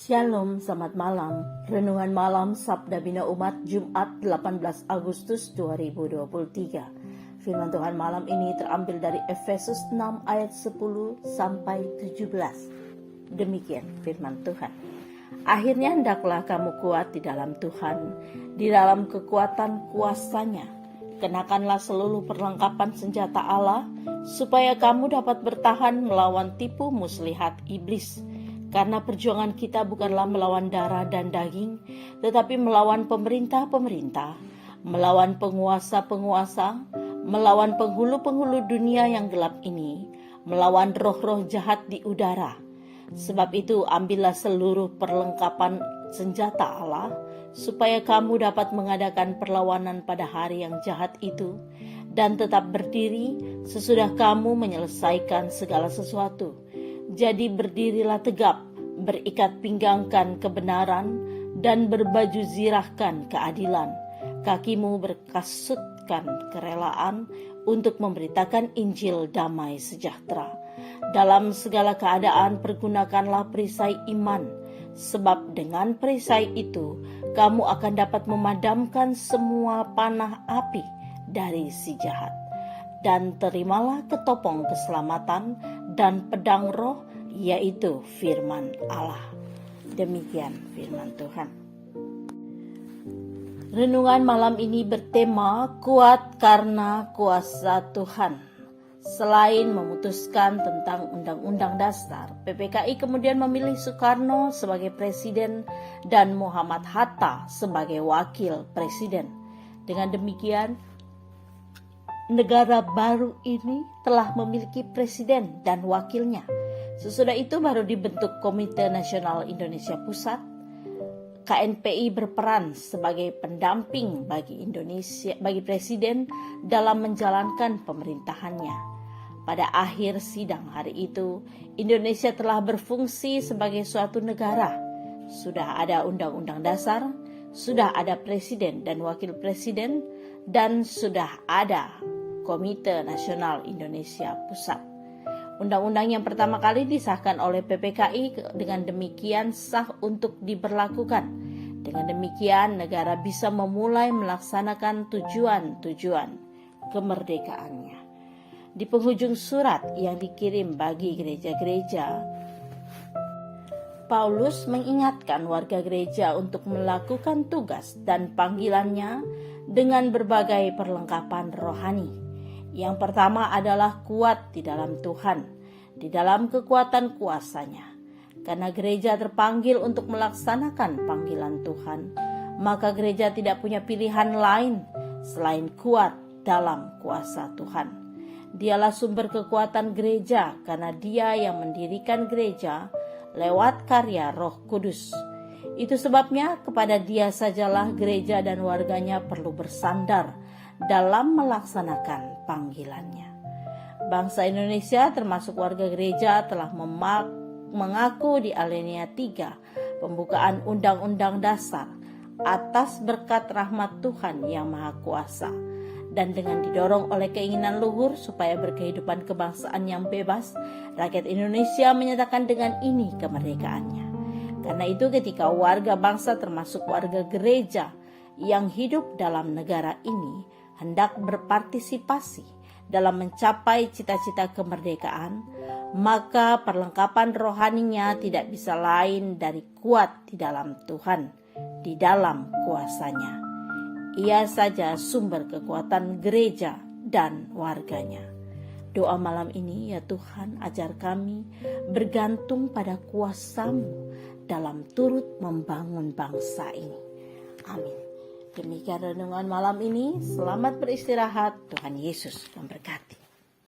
Shalom, selamat malam. Renungan malam Sabda Bina Umat Jumat 18 Agustus 2023. Firman Tuhan malam ini terambil dari Efesus 6 ayat 10 sampai 17. Demikian firman Tuhan. Akhirnya hendaklah kamu kuat di dalam Tuhan, di dalam kekuatan kuasa-Nya. Kenakanlah seluruh perlengkapan senjata Allah, supaya kamu dapat bertahan melawan tipu muslihat iblis. Karena perjuangan kita bukanlah melawan darah dan daging, tetapi melawan pemerintah-pemerintah, melawan penguasa-penguasa, melawan penghulu-penghulu dunia yang gelap ini, melawan roh-roh jahat di udara. Sebab itu ambillah seluruh perlengkapan senjata Allah, supaya kamu dapat mengadakan perlawanan pada hari yang jahat itu, dan tetap berdiri sesudah kamu menyelesaikan segala sesuatu. Jadi berdirilah tegap, berikat pinggangkan kebenaran, dan berbaju zirahkan keadilan. Kakimu berkasutkan kerelaan untuk memberitakan Injil damai sejahtera. Dalam segala keadaan pergunakanlah perisai iman, sebab dengan perisai itu kamu akan dapat memadamkan semua panah api dari si jahat. Dan terimalah ketopong keselamatan dan pedang roh, yaitu firman Allah. Demikian firman Tuhan. Renungan malam ini bertema kuat karena kuasa Tuhan. Selain memutuskan tentang Undang-Undang Dasar, PPKI kemudian memilih Soekarno sebagai presiden dan Muhammad Hatta sebagai wakil presiden. Dengan demikian, negara baru ini telah memiliki presiden dan wakilnya. Sesudah itu baru dibentuk Komite Nasional Indonesia Pusat. KNPI berperan sebagai pendamping bagi presiden dalam menjalankan pemerintahannya. Pada akhir sidang hari itu, Indonesia telah berfungsi sebagai suatu negara. Sudah ada Undang-Undang Dasar, sudah ada presiden dan wakil presiden, dan sudah ada Komite Nasional Indonesia Pusat. Undang-undang yang pertama kali disahkan oleh PPKI dengan demikian sah untuk diberlakukan. Dengan demikian negara bisa memulai melaksanakan tujuan-tujuan kemerdekaannya. Di penghujung surat yang dikirim bagi gereja-gereja, Paulus mengingatkan warga gereja untuk melakukan tugas dan panggilannya dengan berbagai perlengkapan rohani. Yang pertama adalah kuat di dalam Tuhan, di dalam kekuatan kuasa-Nya. Karena gereja terpanggil untuk melaksanakan panggilan Tuhan, maka gereja tidak punya pilihan lain selain kuat dalam kuasa Tuhan. Dialah sumber kekuatan gereja karena Dia yang mendirikan gereja lewat karya Roh Kudus. Itu sebabnya kepada Dia sajalah gereja dan warganya perlu bersandar dalam melaksanakan panggilannya. Bangsa Indonesia termasuk warga gereja telah mengaku di Alinea 3 pembukaan Undang-Undang Dasar atas berkat rahmat Tuhan yang Maha Kuasa, dan dengan didorong oleh keinginan luhur supaya berkehidupan kebangsaan yang bebas, rakyat Indonesia menyatakan dengan ini kemerdekaannya. Karena itu ketika warga bangsa termasuk warga gereja yang hidup dalam negara ini hendak berpartisipasi dalam mencapai cita-cita kemerdekaan, maka perlengkapan rohaninya tidak bisa lain dari kuat di dalam Tuhan, di dalam kuasa-Nya. Ia saja sumber kekuatan gereja dan warganya. Doa malam ini, ya Tuhan, ajar kami bergantung pada kuasa-Mu dalam turut membangun bangsa ini. Amin. Demikian renungan malam ini. Selamat beristirahat. Tuhan Yesus memberkati.